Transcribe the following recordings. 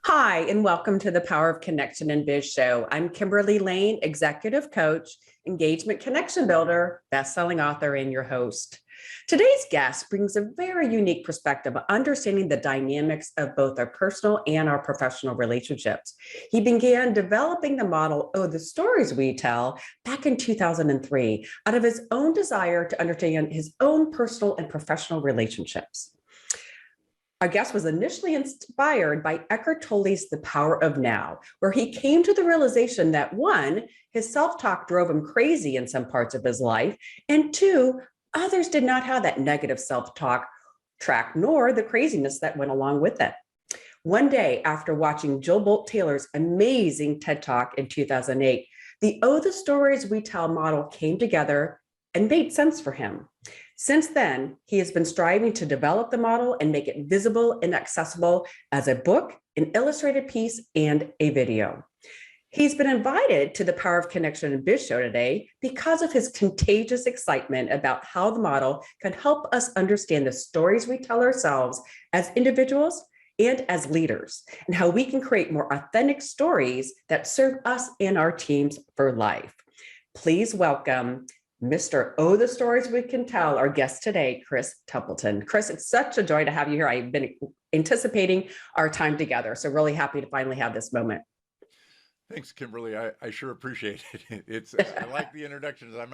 Hi, and welcome to the Power of Connection and Biz Show. I'm Kimberly Layne, executive coach, engagement connection builder, best-selling author, and your host. Today's guest brings a very unique perspective of understanding the dynamics of both our personal and our professional relationships. He began developing the model, the stories we tell, back in 2003, out of his own desire to understand his own personal and professional relationships. Our guest was initially inspired by Eckhart Tolle's The Power of Now, where he came to the realization that one, his self-talk drove him crazy in some parts of his life, and two, others did not have that negative self-talk track, nor the craziness that went along with it. One day, after watching Jill Bolte-Taylor's amazing TED Talk in 2008, the Oh, the Stories We Tell model came together and made sense for him. Since then, he has been striving to develop the model and make it visible and accessible as a book, an illustrated piece, and a video. He's been invited to the Power of Connection and Biz Show today because of his contagious excitement about how the model can help us understand the stories we tell ourselves as individuals and as leaders, and how we can create more authentic stories that serve us and our teams for life. Please welcome Mr. Oh, the Stories We Can Tell, our guest today, Chris Templeton. Chris, it's such a joy to have you here. I've been anticipating our time together, so really happy to finally have this moment. Thanks, Kimberly. I sure appreciate it. I like the introductions. I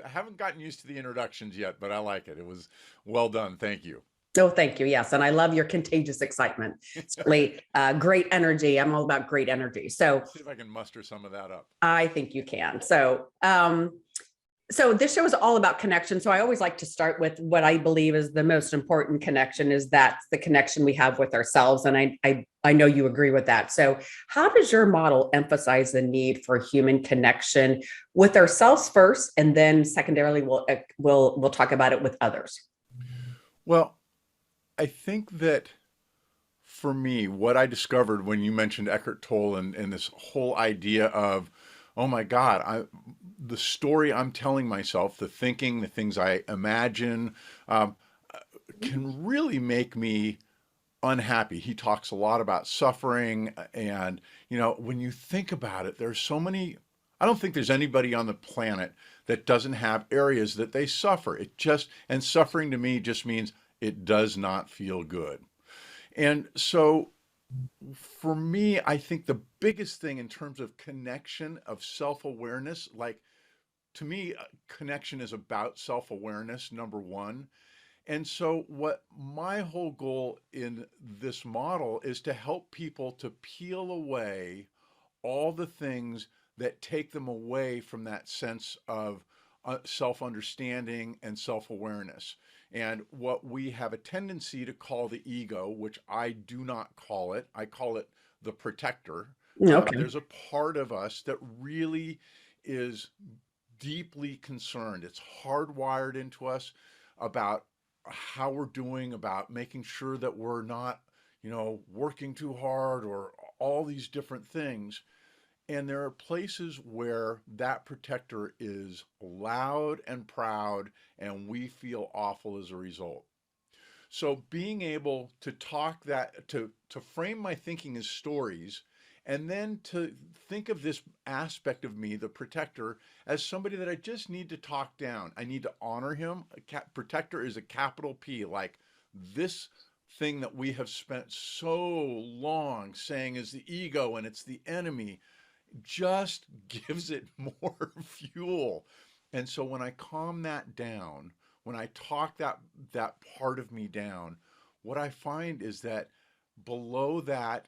haven't gotten used to the introductions yet, but I like it. It was well done. Thank you. Oh, thank you. Yes, and I love your contagious excitement. It's really great energy. I'm all about great energy. So Let's see if I can muster some of that up. I think you can. So this show is all about connection. So I always like to start with what I believe is the most important connection, is that's the connection we have with ourselves. And I know you agree with that. So how does your model emphasize the need for human connection with ourselves first, and then secondarily we'll talk about it with others? Well, I think that for me, what I discovered when you mentioned Eckhart Tolle and this whole idea of, oh my God, the story I'm telling myself, the thinking, the things I imagine, can really make me unhappy. He talks a lot about suffering. And, when you think about it, there's so many, I don't think there's anybody on the planet that doesn't have areas that they suffer. And suffering to me just means it does not feel good. And so for me, I think the biggest thing in terms of connection, of self-awareness, like to me, connection is about self-awareness, number one. And so what my whole goal in this model is to help people to peel away all the things that take them away from that sense of self-understanding and self-awareness. And what we have a tendency to call the ego, which I do not call it, I call it the protector. Okay. There's a part of us that really is deeply concerned. It's hardwired into us about how we're doing, about making sure that we're not, working too hard or all these different things. And there are places where that protector is loud and proud, and we feel awful as a result. So being able to talk that, to frame my thinking as stories, and then to think of this aspect of me, the protector, as somebody that I just need to talk down. I need to honor him. Protector is a capital P, like this thing that we have spent so long saying is the ego and it's the enemy just gives it more fuel. And so when I calm that down, when I talk that part of me down, what I find is that below that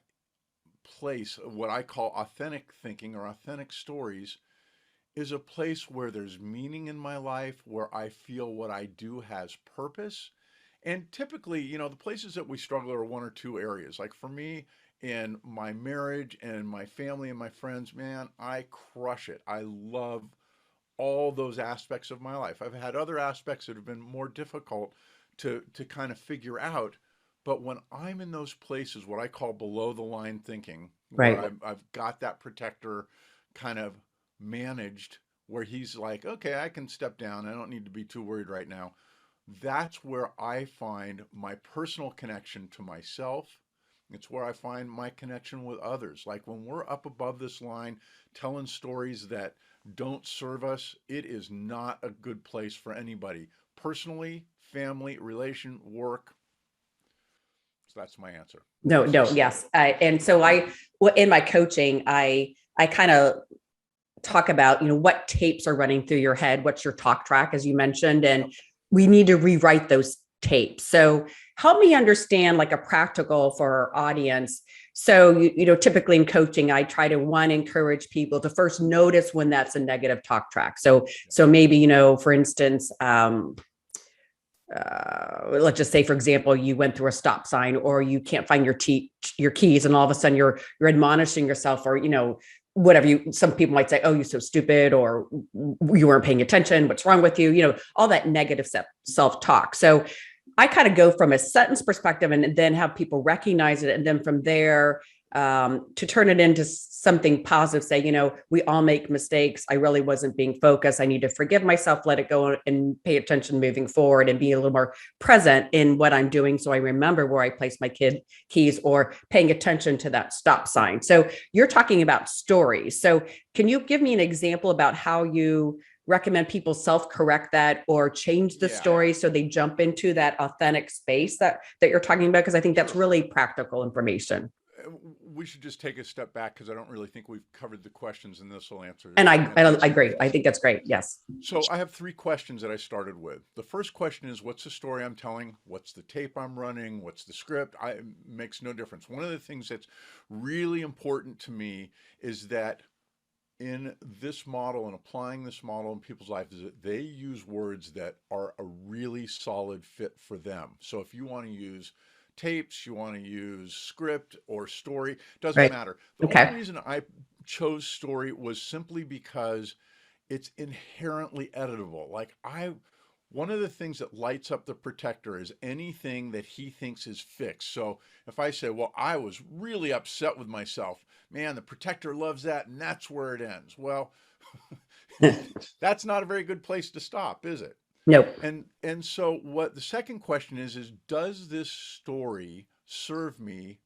place, what I call authentic thinking or authentic stories, is a place where there's meaning in my life, where I feel what I do has purpose. And typically, the places that we struggle are one or two areas. Like for me, in my marriage and my family and my friends, man, I crush it. I love all those aspects of my life. I've had other aspects that have been more difficult to kind of figure out. But when I'm in those places, what I call below the line thinking, where Right. I've got that protector kind of managed, where he's like, okay, I can step down. I don't need to be too worried right now. That's where I find my personal connection to myself It's where I find my connection with others. Like when we're up above this line telling stories that don't serve us, it is not a good place for anybody. Personally, family, relation, work. So that's my answer. No, no, yes. And so in my coaching, I kind of talk about, what tapes are running through your head, what's your talk track, as you mentioned, and we need to rewrite those tapes. So help me understand like a practical for our audience. So, typically in coaching, I try to encourage people to first notice when that's a negative talk track. So maybe, for instance, let's just say, for example, you went through a stop sign or you can't find your keys, and all of a sudden you're admonishing yourself, or whatever some people might say, oh, you're so stupid, or you weren't paying attention, what's wrong with you, all that negative self-talk. So I kind of go from a sentence perspective and then have people recognize it, and then from there to turn it into something positive, say, we all make mistakes. I really wasn't being focused. I need to forgive myself, let it go, and pay attention moving forward, and be a little more present in what I'm doing. So I remember where I placed my keys, or paying attention to that stop sign. So you're talking about stories. So can you give me an example about how you recommend people self-correct that or change the story so they jump into that authentic space that you're talking about? Because I think that's really practical information. We should just take a step back because I don't really think we've covered the questions, and this will answer. And I agree. I think that's great. Yes. So I have 3 questions that I started with. The first question is, what's the story I'm telling? What's the tape I'm running? What's the script? It makes no difference. One of the things that's really important to me is that in this model and applying this model in people's lives, is that they use words that are a really solid fit for them. So if you want to use tapes, you want to use script or story, doesn't matter. The only reason I chose story was simply because it's inherently editable. One of the things that lights up the protector is anything that he thinks is fixed. So if I say, well, I was really upset with myself, man, the protector loves that, and that's where it ends. Well, that's not a very good place to stop, is it? Nope. And so what the second question is does this story serve me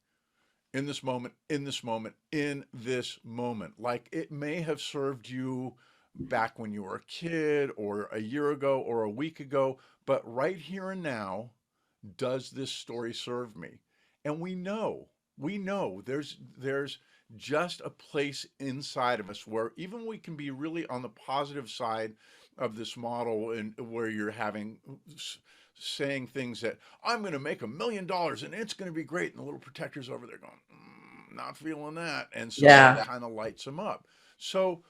in this moment, in this moment, in this moment? Like it may have served you back when you were a kid, or a year ago, or a week ago, but right here and now, does this story serve me? And we know there's just a place inside of us where even we can be really on the positive side of this model, and where you're saying things that I'm going to make $1 million and it's going to be great, and the little protector's over there going, not feeling that, and so that kind of lights them up. So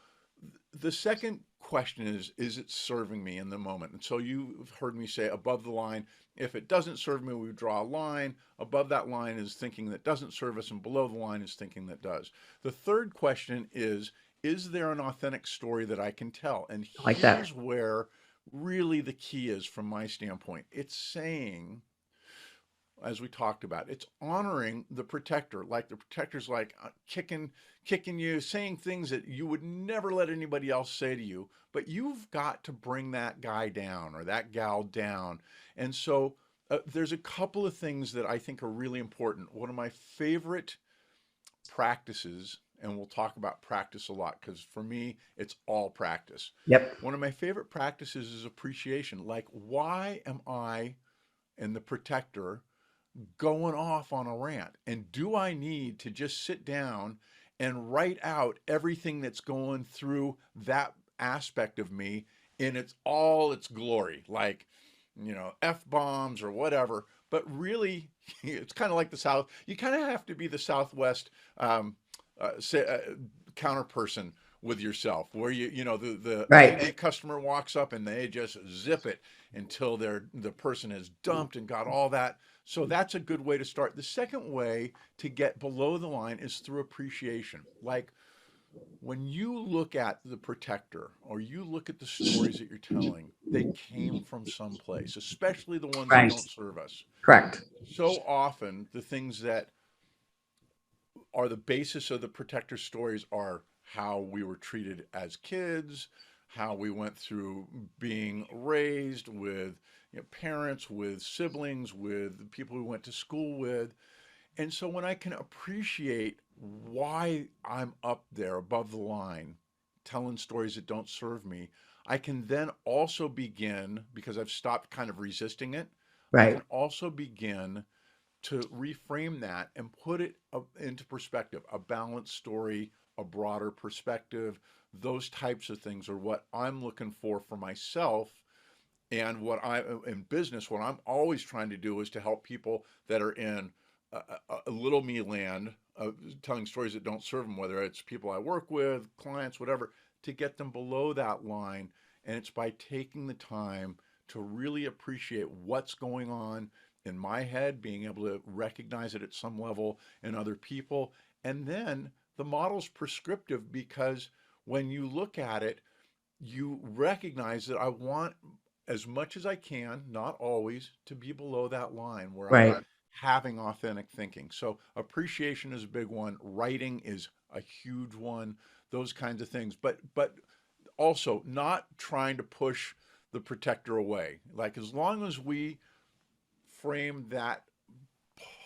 the second question is it serving me in the moment? And so you've heard me say above the line, if it doesn't serve me, we draw a line. Above that line is thinking that doesn't serve us, and below the line is thinking that does. The third question is there an authentic story that I can tell? And here's where really the key is from my standpoint. It's saying, as we talked about, it's honoring the protector. Like the protector's like kicking you, saying things that you would never let anybody else say to you, but you've got to bring that guy down or that gal down. And so there's a couple of things that I think are really important. One of my favorite practices, and we'll talk about practice a lot because for me, it's all practice. Yep. One of my favorite practices is appreciation. Like, why am I and the protector going off on a rant? And do I need to just sit down and write out everything that's going through that aspect of me in all its glory, like, F-bombs or whatever? But really, it's kind of like the South. You kind of have to be the Southwest counterperson with yourself, where the angry customer walks up and they just zip it until the person is dumped and got all that. So that's a good way to start. The second way to get below the line is through appreciation. Like when you look at the protector, or you look at the stories that you're telling, they came from someplace, especially the ones that don't serve us. Correct. So often the things that are the basis of the protector stories are how we were treated as kids, how we went through being raised with parents, with siblings, with people we went to school with. And so when I can appreciate why I'm up there above the line, telling stories that don't serve me, I can then also begin, because I've stopped kind of resisting it, I Right. can also begin to reframe that and put it into perspective, a balanced story, a broader perspective. Those types of things are what I'm looking for myself. And what I in business, what I'm always trying to do is to help people that are in a little me land, telling stories that don't serve them, whether it's people I work with, clients, whatever, to get them below that line. And it's by taking the time to really appreciate what's going on in my head, being able to recognize it at some level in other people. And then the model's prescriptive because when you look at it, you recognize that I want as much as I can, not always, to be below that line where I'm Right. having authentic thinking. So appreciation is a big one. Writing is a huge one. Those kinds of things. But also not trying to push the protector away. Like as long as we frame that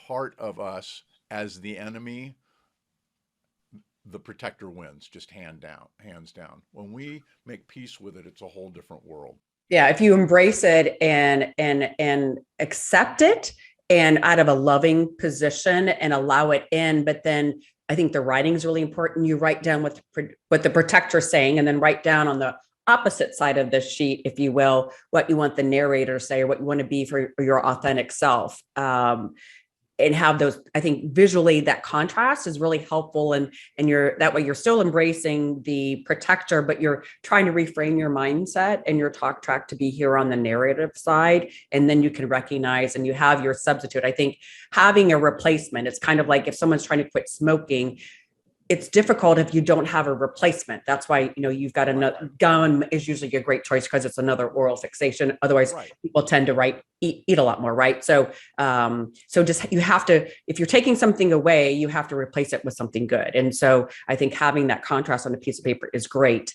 part of us as the enemy, the protector wins, just hands down. When we make peace with it, it's a whole different world. Yeah, if you embrace it and accept it and out of a loving position and allow it in, but then I think the writing is really important. You write down what the protector's saying, and then write down on the opposite side of the sheet, if you will, what you want the narrator to say or what you want to be for your authentic self. And have those, I think visually that contrast is really helpful, and you're that way you're still embracing the protector, but you're trying to reframe your mindset and your talk track to be here on the narrative side, and then you can recognize and you have your substitute. I think having a replacement, it's kind of like if someone's trying to quit smoking, it's difficult if you don't have a replacement. That's why, you've got Right. another gum is usually a great choice because it's another oral fixation. Otherwise, Right. people tend to eat a lot more, right? So just you have to, if you're taking something away, you have to replace it with something good. And so I think having that contrast on a piece of paper is great.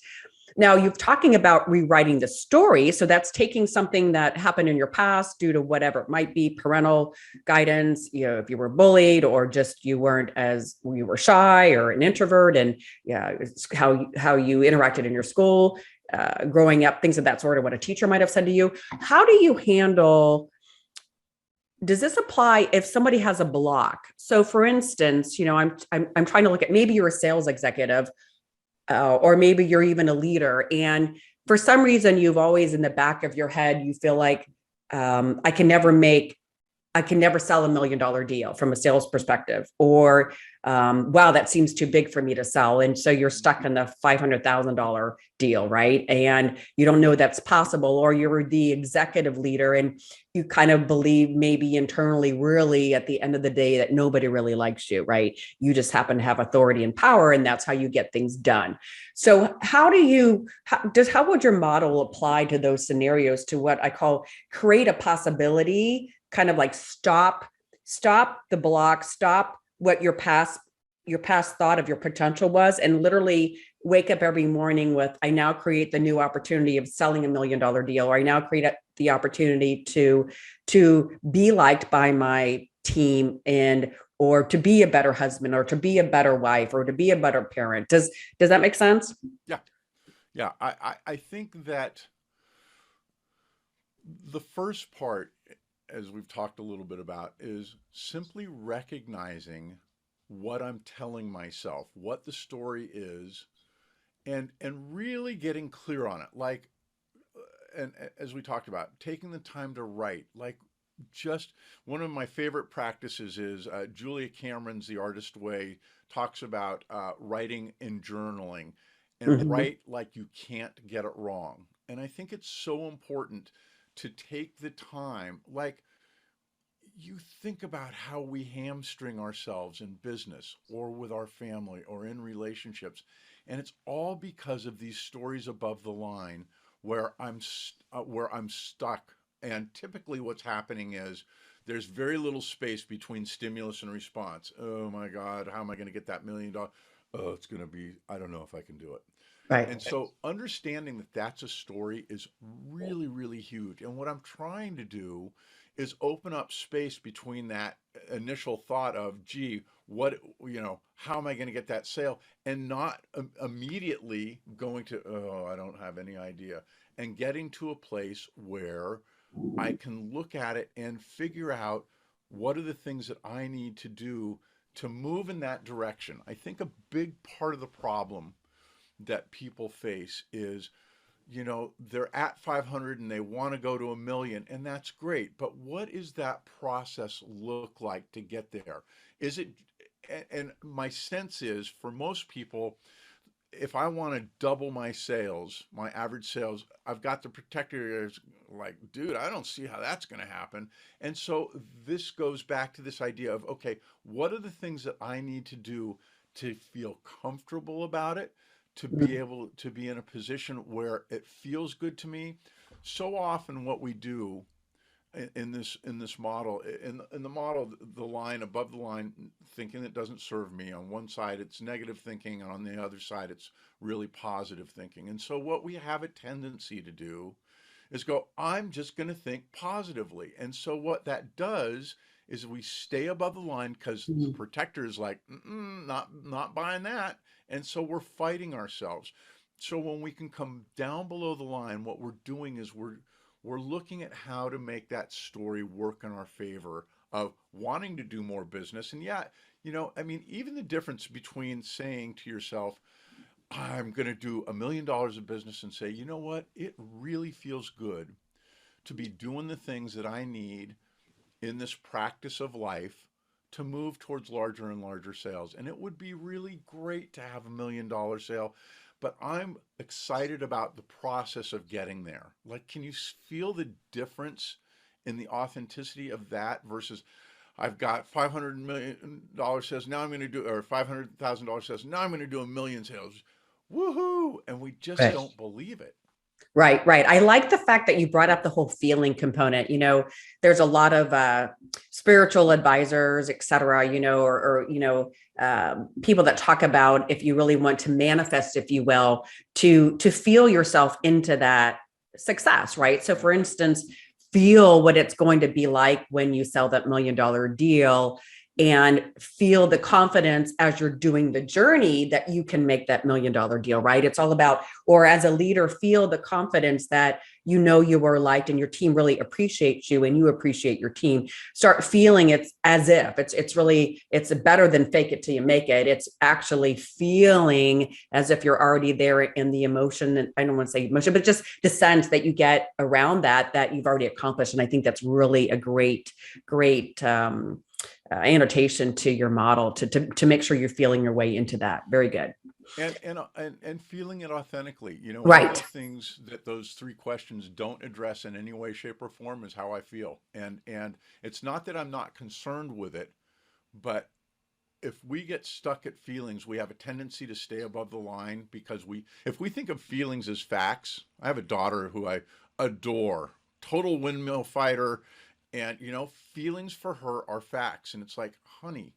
Now, you're talking about rewriting the story. So that's taking something that happened in your past due to whatever it might be, parental guidance, if you were bullied or just you were shy or an introvert, and yeah, it's how you interacted in your school, growing up, things of that sort, or what a teacher might have said to you. How do you handle? Does this apply if somebody has a block? So, for instance, I'm trying to look at, maybe you're a sales executive, or maybe you're even a leader. And for some reason, you've always in the back of your head, you feel like I can never sell $1 million deal from a sales perspective, or wow, that seems too big for me to sell. And so you're stuck in the $500,000 deal, right? And you don't know that's possible, or you're the executive leader and you kind of believe maybe internally, really at the end of the day, that nobody really likes you, right? You just happen to have authority and power, and that's how you get things done. So how would your model apply to those scenarios, to what I call create a possibility, kind of like stop the block, stop what your past thought of your potential was, and literally wake up every morning with, I now create the new opportunity of selling $1 million deal, or I now create the opportunity to be liked by my team, and or to be a better husband, or to be a better wife, or to be a better parent. Does that make sense? Yeah. Yeah. I think that the first part, as we've talked a little bit about, is simply recognizing what I'm telling myself, what the story is, and really getting clear on it. Like, and as we talked about, taking the time to write. Like, just one of my favorite practices is Julia Cameron's The Artist Way talks about writing and journaling, and Mhm. write like you can't get it wrong. And I think it's so important to take the time. Like, you think about how we hamstring ourselves in business or with our family or in relationships, and it's all because of these stories above the line where I'm stuck. And typically what's happening is there's very little space between stimulus and response. Oh my God, how am I going to get that $1 million? Oh, it's going to be, I don't know if I can do it. Right. And so understanding that that's a story is really, really huge. And what I'm trying to do is open up space between that initial thought of, gee, what, how am I going to get that sale? And not immediately going to, oh, I don't have any idea. And getting to a place where I can look at it and figure out what are the things that I need to do to move in that direction. I think a big part of the problem that people face is, they're at 500 and they want to go to a million, and that's great. But what is that process look like to get there? Is it, and my sense is for most people, if I want to double my sales, my average sales, I've got the protector like, dude, I don't see how that's going to happen. And so this goes back to this idea of, okay, what are the things that I need to do to feel comfortable about it, to be able to be in a position where it feels good to me? So often what we do in this model, in the model, the line above the line, thinking that doesn't serve me, on one side it's negative thinking, and on the other side it's really positive thinking. And so what we have a tendency to do is go, I'm just going to think positively. And so what that does is we stay above the line because the Mhm. protector is like, not buying that. And so we're fighting ourselves. So when we can come down below the line, what we're doing is we're looking at how to make that story work in our favor of wanting to do more business. And yeah, I mean, even the difference between saying to yourself, I'm going to do $1 million of business, and say, you know what? It really feels good to be doing the things that I need in this practice of life to move towards larger and larger sales. And it would be really great to have $1 million sale, but I'm excited about the process of getting there. Like, can you feel the difference in the authenticity of that versus I've got $500 sales, now I'm going to do, or $500,000 sales, now I'm going to do 1 million sales. Woohoo! And we just Right. don't believe it. Right, right. I like the fact that you brought up the whole feeling component. There's a lot of spiritual advisors, et cetera, or people that talk about if you really want to manifest, if you will, to feel yourself into that success, right? So, Yeah. for instance, feel what it's going to be like when you sell that $1 million deal and feel the confidence as you're doing the journey that you can make that $1 million deal, right? It's all about, or as a leader, feel the confidence that you are liked and your team really appreciates you and you appreciate your team. Start feeling it's as if it's better than fake it till you make it. It's actually feeling as if you're already there in the emotion. And I don't want to say emotion, but just the sense that you get around that you've already accomplished. And I think that's really a great annotation to your model to make sure you're feeling your way into that. Very good. And feeling it authentically. One of the Right. things that those three questions don't address in any way, shape, or form is how I feel. And it's not that I'm not concerned with it, but if we get stuck at feelings, we have a tendency to stay above the line because if we think of feelings as facts. I have a daughter who I adore, total windmill fighter, and feelings for her are facts. And it's like, honey,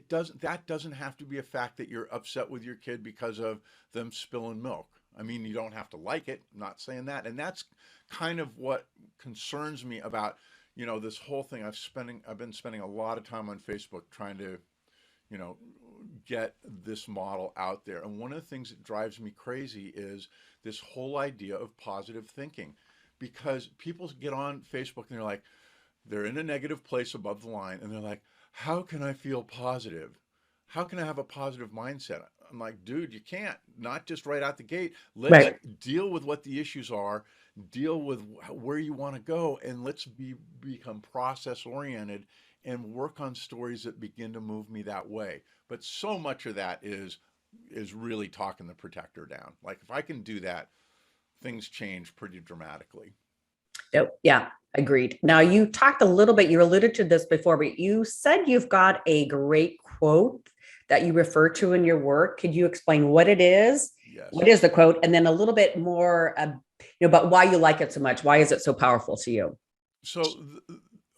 that doesn't have to be a fact that you're upset with your kid because of them spilling milk. I mean, you don't have to like it. I'm not saying that. And that's kind of what concerns me about, this whole thing. I've been spending a lot of time on Facebook trying to, you know, get this model out there. And one of the things that drives me crazy is this whole idea of positive thinking, because people get on Facebook and they're in a negative place above the line, and they're like, how can I feel positive? How can I have a positive mindset? I'm like, dude, you can't. Not just right out the gate. Let's Right. deal with what the issues are, deal with where you want to go, and let's become process oriented and work on stories that begin to move me that way. But so much of that is really talking the protector down. Like, if I can do that, things change pretty dramatically. Oh, yeah, agreed. Now, you talked a little bit, you alluded to this before, but you said you've got a great quote that you refer to in your work. Could you explain what it is? What Yes. is the quote? And then a little bit more, about why you like it so much. Why is it so powerful to you? So,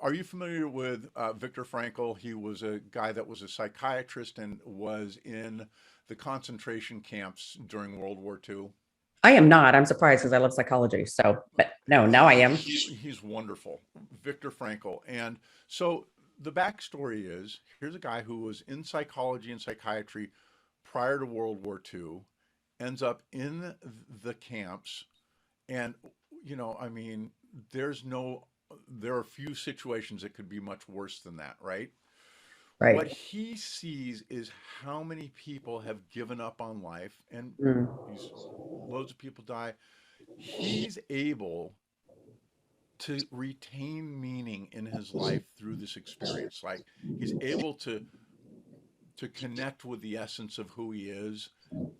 are you familiar with Viktor Frankl? He was a guy that was a psychiatrist and was in the concentration camps during World War II. I am not. I'm surprised because I love psychology. So, but no, now I am. He's wonderful, Viktor Frankl. And so the backstory is, here's a guy who was in psychology and psychiatry prior to World War II, ends up in the camps, and I mean, there are few situations that could be much worse than that, right? Right. What he sees is how many people have given up on life, and Mm. loads of people die. He's able to retain meaning in his life through this experience. Like, he's able to connect with the essence of who he is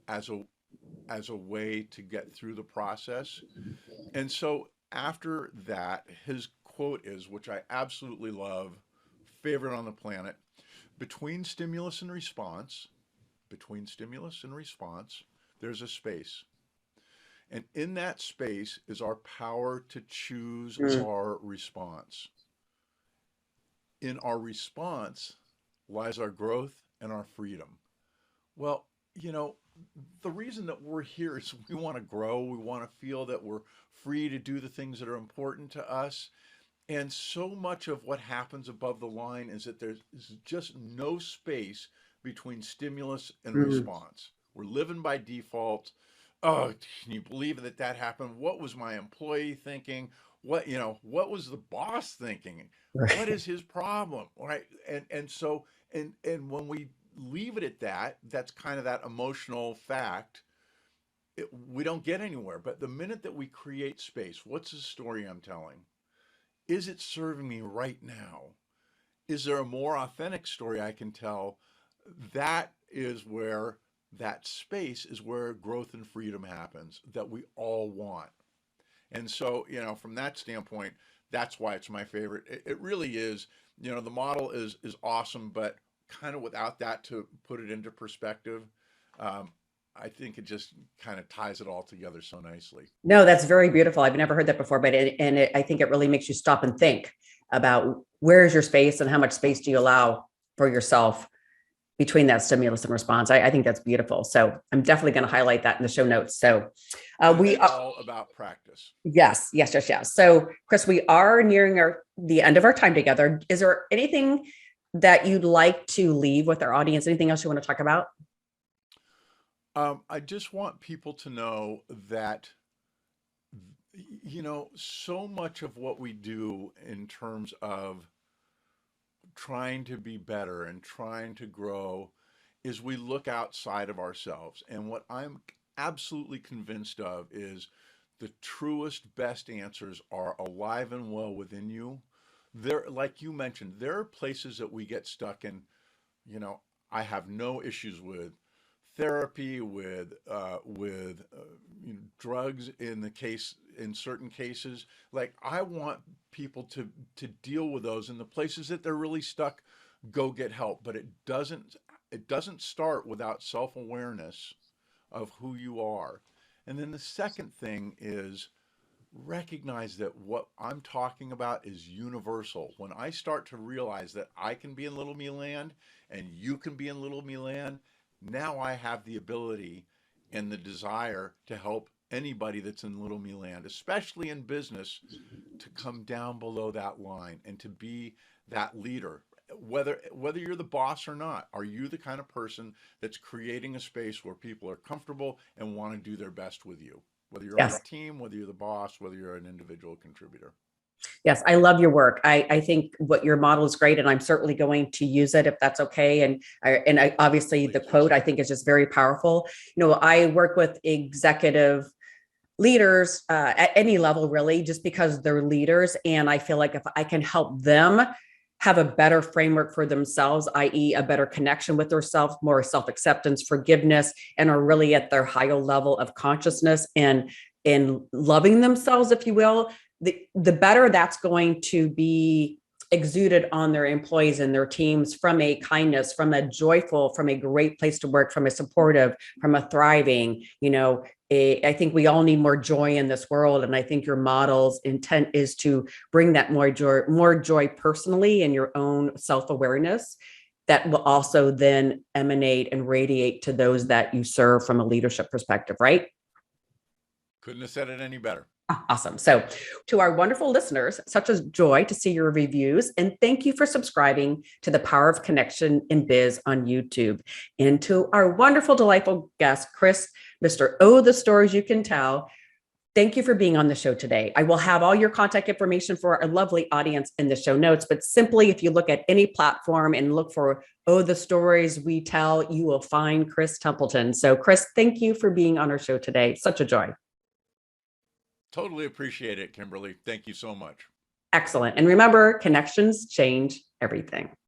as a way to get through the process. And so after that, his quote is, which I absolutely love, favorite on the planet: between stimulus and response, there's a space. And in that space is our power to choose Mm. our response. In our response lies our growth and our freedom. Well, the reason that we're here is we want to grow. We want to feel that we're free to do the things that are important to us. And so much of what happens above the line is that there's just no space between stimulus and Mm. response. We're living by default. Oh, can you believe that happened? What was my employee thinking? What was the boss thinking? What is his problem? Right. And when we leave it at that, that's kind of that emotional fact. We don't get anywhere. But the minute that we create space, what's the story I'm telling? Is it serving me right now? Is there a more authentic story I can tell? That is where that space is where growth and freedom happens, that we all want. And so, from that standpoint, that's why it's my favorite. It really is. The model is awesome, but kind of without that to put it into perspective, I think it just kind of ties it all together so nicely. No, that's very beautiful. I've never heard that before, but I think it really makes you stop and think about where is your space and how much space do you allow for yourself between that stimulus and response. I think that's beautiful. So I'm definitely going to highlight that in the show notes. So we are all about practice. Yes. So Chris, we are nearing the end of our time together. Is there anything that you'd like to leave with our audience? Anything else you want to talk about? I just want people to know that, so much of what we do in terms of trying to be better and trying to grow is we look outside of ourselves. And what I'm absolutely convinced of is the truest, best answers are alive and well within you. There, like you mentioned, there are places that we get stuck in. I have no issues with therapy, with drugs in certain cases. Like, I want people to deal with those in the places that they're really stuck. Go get help, but it doesn't start without self-awareness of who you are. And then the second thing is recognize that what I'm talking about is universal. When I start to realize that I can be in little me land and you can be in little me land, now I have the ability and the desire to help anybody that's in little me land, especially in business, to come down below that line and to be that leader. Whether you're the boss or not, are you the kind of person that's creating a space where people are comfortable and want to do their best with you? Whether you're on a team, whether you're the boss, whether you're an individual contributor. Yes, I love your work. I think what your model is great, and I'm certainly going to use it if that's okay. And I obviously the quote I think is just very powerful. I work with executive leaders at any level, really, just because they're leaders, and I feel like if I can help them have a better framework for themselves, i.e., a better connection with themselves, more self-acceptance, forgiveness, and are really at their higher level of consciousness and loving themselves, if you will, the better that's going to be exuded on their employees and their teams, from a kindness, from a joyful, from a great place to work, from a supportive, from a thriving. I think we all need more joy in this world. And I think your model's intent is to bring that more joy personally in your own self-awareness that will also then emanate and radiate to those that you serve from a leadership perspective, right? Couldn't have said it any better. Awesome. So, to our wonderful listeners, such a joy to see your reviews. And thank you for subscribing to the Power of Connection in Biz on YouTube. And to our wonderful, delightful guest, Chris, Mr. Oh, the Stories You Can Tell. Thank you for being on the show today. I will have all your contact information for our lovely audience in the show notes, but simply if you look at any platform and look for Oh, the Stories We Tell, you will find Chris Templeton. So Chris, thank you for being on our show today. Such a joy. Totally appreciate it, Kimberly. Thank you so much. Excellent. And remember, connections change everything.